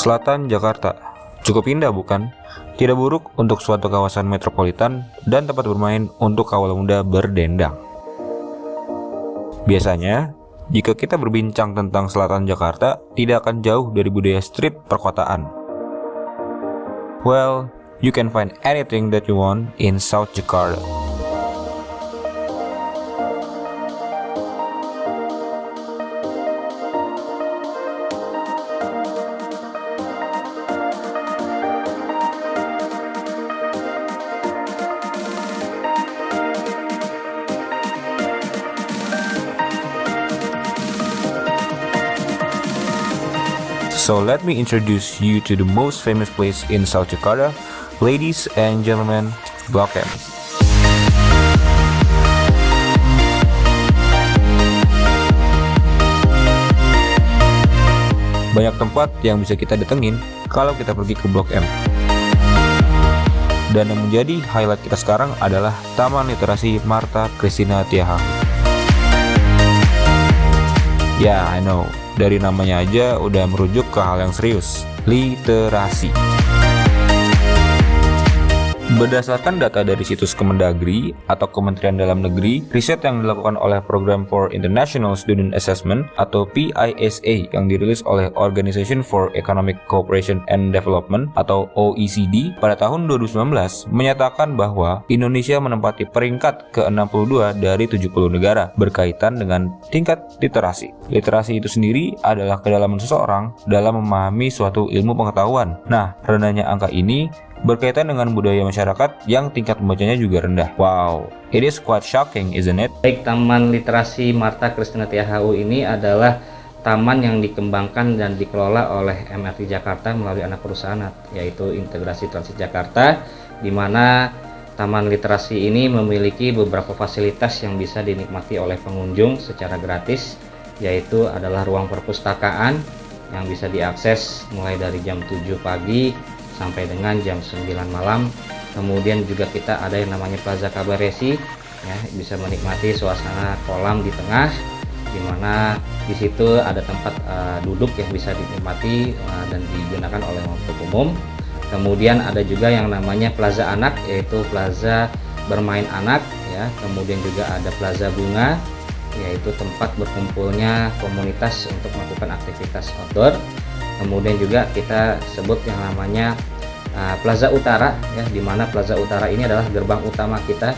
Selatan Jakarta. Cukup indah bukan? Tidak buruk untuk suatu kawasan metropolitan dan tempat bermain untuk kaula muda berdendang. Biasanya, jika kita berbincang tentang selatan Jakarta, tidak akan jauh dari budaya street perkotaan. Well, you can find anything that you want in South Jakarta. So let me introduce you to the most famous place in South Jakarta, ladies and gentlemen, Blok M. Banyak tempat yang bisa kita datengin kalau kita pergi ke Blok M. Dan yang menjadi highlight kita sekarang adalah Taman Literasi Martha Christina Tiahahu. Ya, I know. Dari namanya aja udah merujuk ke hal yang serius, literasi. Berdasarkan data dari situs Kemendagri atau Kementerian Dalam Negeri, riset yang dilakukan oleh Program for International Student Assessment atau PISA yang dirilis oleh Organization for Economic Cooperation and Development atau OECD pada tahun 2019 menyatakan bahwa Indonesia menempati peringkat ke-62 dari 70 negara berkaitan dengan tingkat literasi. Literasi itu sendiri adalah kedalaman seseorang dalam memahami suatu ilmu pengetahuan. Nah, rendahnya angka ini berkaitan dengan budaya masyarakat yang tingkat membacanya juga rendah. Wow, it is quite shocking, isn't it? Baik, Taman Literasi Martha Christina Tiahahu ini adalah taman yang dikembangkan dan dikelola oleh MRT Jakarta melalui anak perusahaan, yaitu Integrasi Transit Jakarta, di mana Taman Literasi ini memiliki beberapa fasilitas yang bisa dinikmati oleh pengunjung secara gratis, yaitu adalah ruang perpustakaan yang bisa diakses mulai dari jam 7 pagi sampai dengan jam 9 malam. Kemudian juga kita ada yang namanya Plaza Kabaresi, ya, bisa menikmati suasana kolam di tengah, di mana di situ ada tempat duduk yang bisa dinikmati dan digunakan oleh untuk umum. Kemudian ada juga yang namanya Plaza Anak, yaitu plaza bermain anak, ya. Kemudian juga ada Plaza Bunga, yaitu tempat berkumpulnya komunitas untuk melakukan aktivitas outdoor. Kemudian juga kita sebut yang namanya Plaza Utara, ya, di mana Plaza Utara ini adalah gerbang utama kita,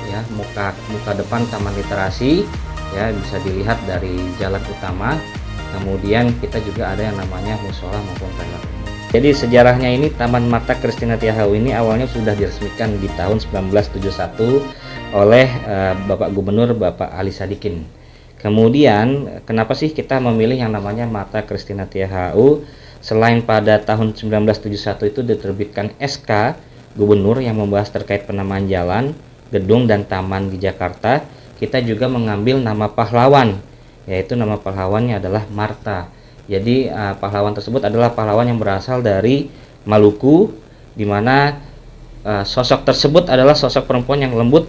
ya, muka depan Taman Literasi, ya, bisa dilihat dari jalan utama. Kemudian kita juga ada yang namanya musola maupun toilet. Jadi sejarahnya ini Taman Martha Christina Tiahahu ini awalnya sudah diresmikan di tahun 1971 oleh Bapak Gubernur Bapak Ali Sadikin. Kemudian kenapa sih kita memilih yang namanya Martha Christina Tiahahu? Selain pada tahun 1971 itu diterbitkan SK Gubernur yang membahas terkait penamaan jalan, gedung dan taman di Jakarta, kita juga mengambil nama pahlawan, yaitu nama pahlawannya adalah Martha. Jadi pahlawan tersebut adalah pahlawan yang berasal dari Maluku, di mana sosok tersebut adalah sosok perempuan yang lembut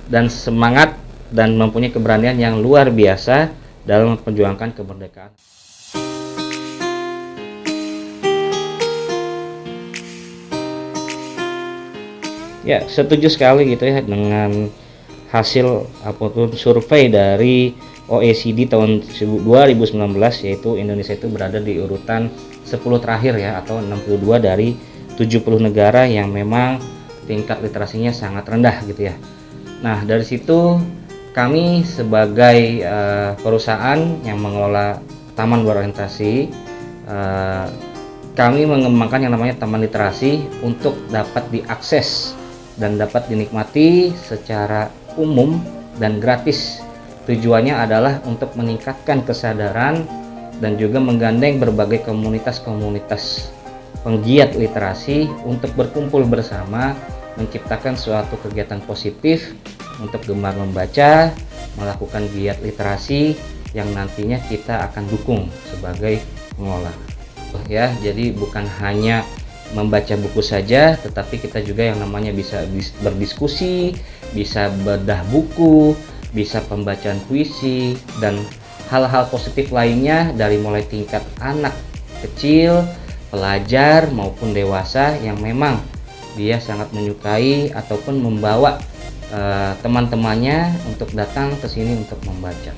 dan semangat dan mempunyai keberanian yang luar biasa dalam memperjuangkan kemerdekaan. Ya, setuju sekali gitu ya dengan hasil ataupun survei dari OECD tahun 2019, yaitu Indonesia itu berada di urutan 10 terakhir, ya, atau 62 dari 70 negara yang memang tingkat literasinya sangat rendah gitu ya. Nah, dari situ kami sebagai perusahaan yang mengelola taman berorientasi, kami mengembangkan yang namanya taman literasi untuk dapat diakses dan dapat dinikmati secara umum dan gratis. Tujuannya adalah untuk meningkatkan kesadaran dan juga menggandeng berbagai komunitas-komunitas penggiat literasi untuk berkumpul bersama, menciptakan suatu kegiatan positif untuk gemar membaca, melakukan giat literasi yang nantinya kita akan dukung sebagai pengelola. Ya, jadi bukan hanya membaca buku saja, tetapi kita juga yang namanya bisa berdiskusi, bisa bedah buku, bisa pembacaan puisi dan hal-hal positif lainnya dari mulai tingkat anak kecil pelajar maupun dewasa yang memang dia sangat menyukai ataupun membawa teman-temannya untuk datang ke sini untuk membaca.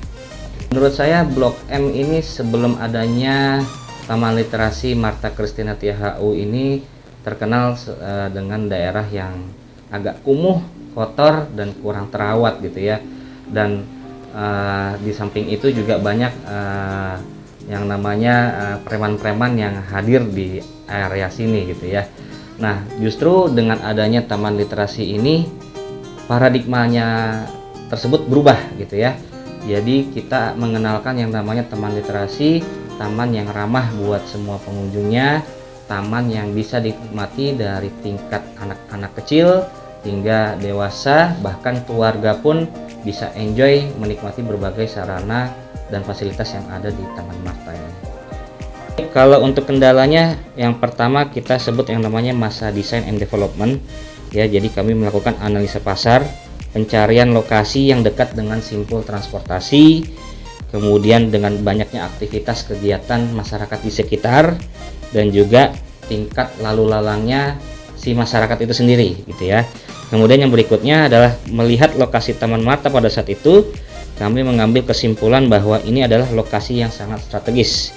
Menurut saya Blok M ini sebelum adanya Taman Literasi Martha Christina Tiah HU ini terkenal dengan daerah yang agak kumuh, kotor dan kurang terawat gitu ya. Dan di samping itu juga banyak yang namanya preman-preman yang hadir di area sini gitu ya. Nah, justru dengan adanya Taman Literasi ini paradigmanya tersebut berubah gitu ya. Jadi kita mengenalkan yang namanya Taman Literasi, taman yang ramah buat semua pengunjungnya, taman yang bisa dinikmati dari tingkat anak-anak kecil hingga dewasa, bahkan keluarga pun bisa enjoy menikmati berbagai sarana dan fasilitas yang ada di Taman Martha ini. Kalau untuk kendalanya, yang pertama kita sebut yang namanya masa design and development ya. Jadi kami melakukan analisa pasar, pencarian lokasi yang dekat dengan simpul transportasi, kemudian dengan banyaknya aktivitas kegiatan masyarakat di sekitar, dan juga tingkat lalu lalangnya si masyarakat itu sendiri gitu ya. Kemudian yang berikutnya adalah melihat lokasi Taman Martha pada saat itu, kami mengambil kesimpulan bahwa ini adalah lokasi yang sangat strategis.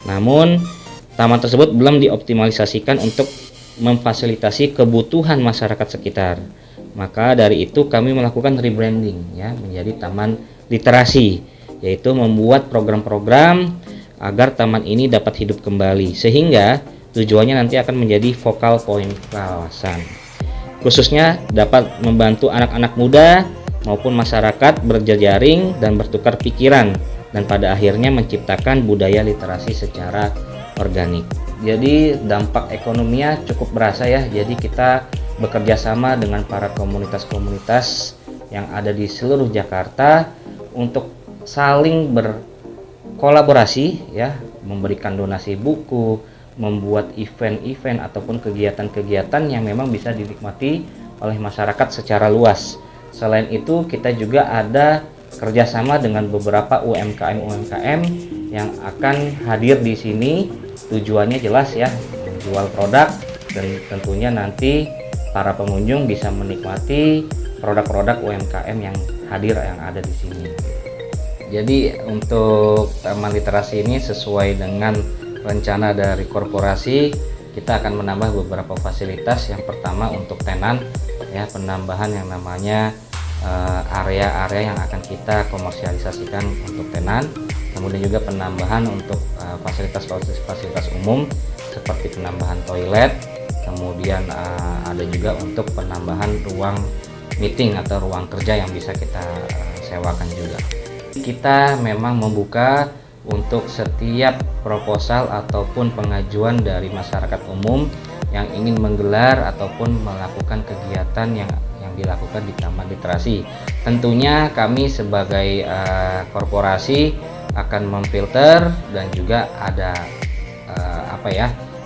Namun, taman tersebut belum dioptimalisasikan untuk memfasilitasi kebutuhan masyarakat sekitar. Maka dari itu kami melakukan rebranding ya menjadi Taman Literasi, yaitu membuat program-program agar taman ini dapat hidup kembali, sehingga tujuannya nanti akan menjadi focal point kawasan. Khususnya dapat membantu anak-anak muda maupun masyarakat berjejaring dan bertukar pikiran, dan pada akhirnya menciptakan budaya literasi secara organik. Jadi dampak ekonominya cukup berasa ya. Jadi kita bekerja sama dengan para komunitas-komunitas yang ada di seluruh Jakarta untuk saling berkolaborasi ya, memberikan donasi buku, membuat event-event ataupun kegiatan-kegiatan yang memang bisa dinikmati oleh masyarakat secara luas. Selain itu kita juga ada kerjasama dengan beberapa UMKM yang akan hadir di sini. Tujuannya jelas ya, menjual produk, dan tentunya nanti para pengunjung bisa menikmati produk-produk UMKM yang hadir yang ada di sini. Jadi untuk Taman Literasi ini sesuai dengan rencana dari korporasi, kita akan menambah beberapa fasilitas. Yang pertama untuk tenan ya, penambahan yang namanya area-area yang akan kita komersialisasikan untuk tenan. Kemudian juga penambahan untuk fasilitas umum seperti penambahan toilet. Kemudian ada juga untuk penambahan ruang meeting atau ruang kerja yang bisa kita sewakan juga. Kita memang membuka untuk setiap proposal ataupun pengajuan dari masyarakat umum yang ingin menggelar ataupun melakukan kegiatan yang dilakukan di Taman Literasi. Tentunya kami sebagai korporasi akan memfilter dan juga ada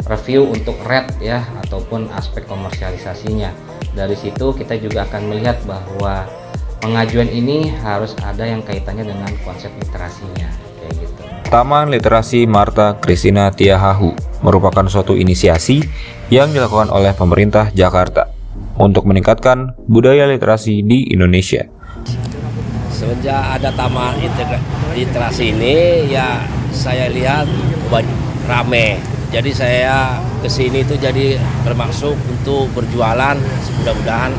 review untuk rate ya ataupun aspek komersialisasinya. Dari situ kita juga akan melihat bahwa pengajuan ini harus ada yang kaitannya dengan konsep literasinya kayak gitu. Taman Literasi Martha Christina Tiah HU merupakan suatu inisiasi yang dilakukan oleh pemerintah Jakarta untuk meningkatkan budaya literasi di Indonesia. Semenjak ada Taman Literasi ini ya saya lihat rame. Jadi saya kesini itu jadi bermaksud untuk berjualan. Mudah-mudahan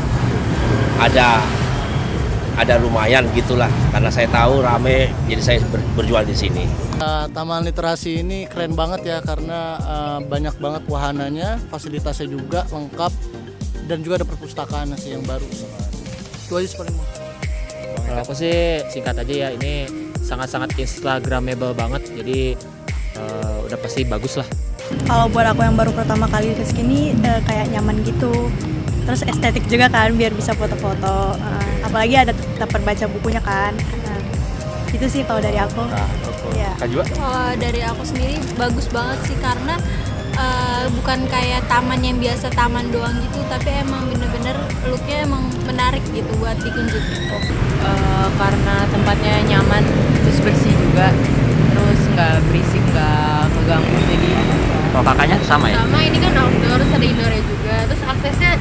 ada lumayan gitulah, karena saya tahu rame, jadi saya berjual di sini. Taman Literasi ini keren banget ya, karena banyak banget wahananya, fasilitasnya juga lengkap, dan juga ada perpustakaan sih yang baru. Itu aja sebenarnya. Kalau aku sih singkat aja ya, ini sangat-sangat instagramable banget, jadi udah pasti bagus lah. Kalau buat aku yang baru pertama kali ke sini kayak nyaman gitu, terus estetik juga kan, biar bisa foto-foto, apalagi ada tempat baca bukunya kan. Itu sih kalau dari aku. Ya. Kalau dari aku sendiri bagus banget sih, karena bukan kayak taman yang biasa taman doang gitu, tapi emang bener-bener looknya emang menarik gitu buat dikunjungi. Karena tempatnya nyaman, terus bersih juga, terus nggak berisik, nggak ngeganggu, jadi Kalau kakaknya sama ya? Sama, ini kan outdoor, ada indoornya juga. Terus aksesnya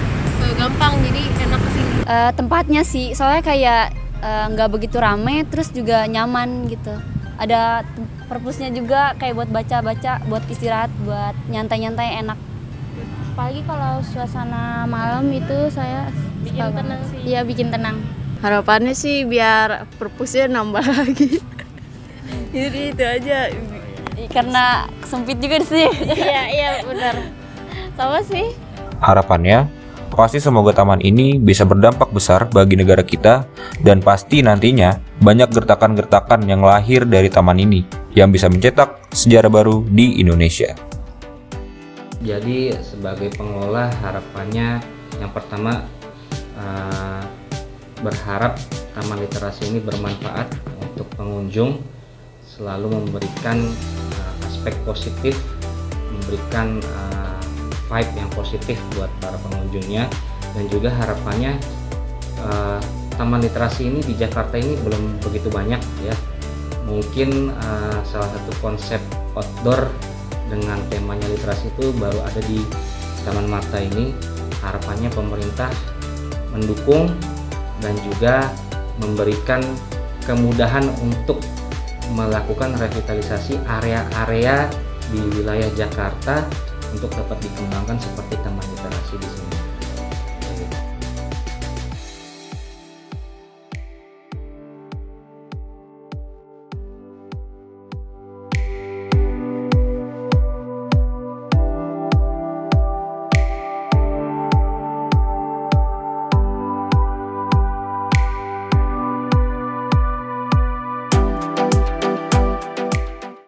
gampang, jadi enak kesini. Tempatnya sih, soalnya kayak nggak begitu rame, terus juga nyaman gitu. Ada perpusnya juga kayak buat baca-baca, buat istirahat, buat nyantai-nyantai enak. Apalagi kalau suasana malam itu saya bikin tenang sih. Iya, bikin tenang. Harapannya sih biar perpusnya nambah lagi. Jadi itu aja. Karena sempit juga sih. Iya benar. Sama sih. Harapannya, pasti semoga taman ini bisa berdampak besar bagi negara kita dan pasti nantinya banyak gertakan-gertakan yang lahir dari taman ini yang bisa mencetak sejarah baru di Indonesia. Jadi sebagai pengelola harapannya yang pertama berharap taman literasi ini bermanfaat untuk pengunjung, selalu memberikan aspek positif, memberikan vibe yang positif buat para pengunjungnya, dan juga harapannya taman literasi ini di Jakarta ini belum begitu banyak ya. Mungkin salah satu konsep outdoor dengan temanya literasi itu baru ada di Taman Marta ini. Harapannya pemerintah mendukung dan juga memberikan kemudahan untuk melakukan revitalisasi area-area di wilayah Jakarta untuk dapat dikembangkan seperti taman literasi di sini.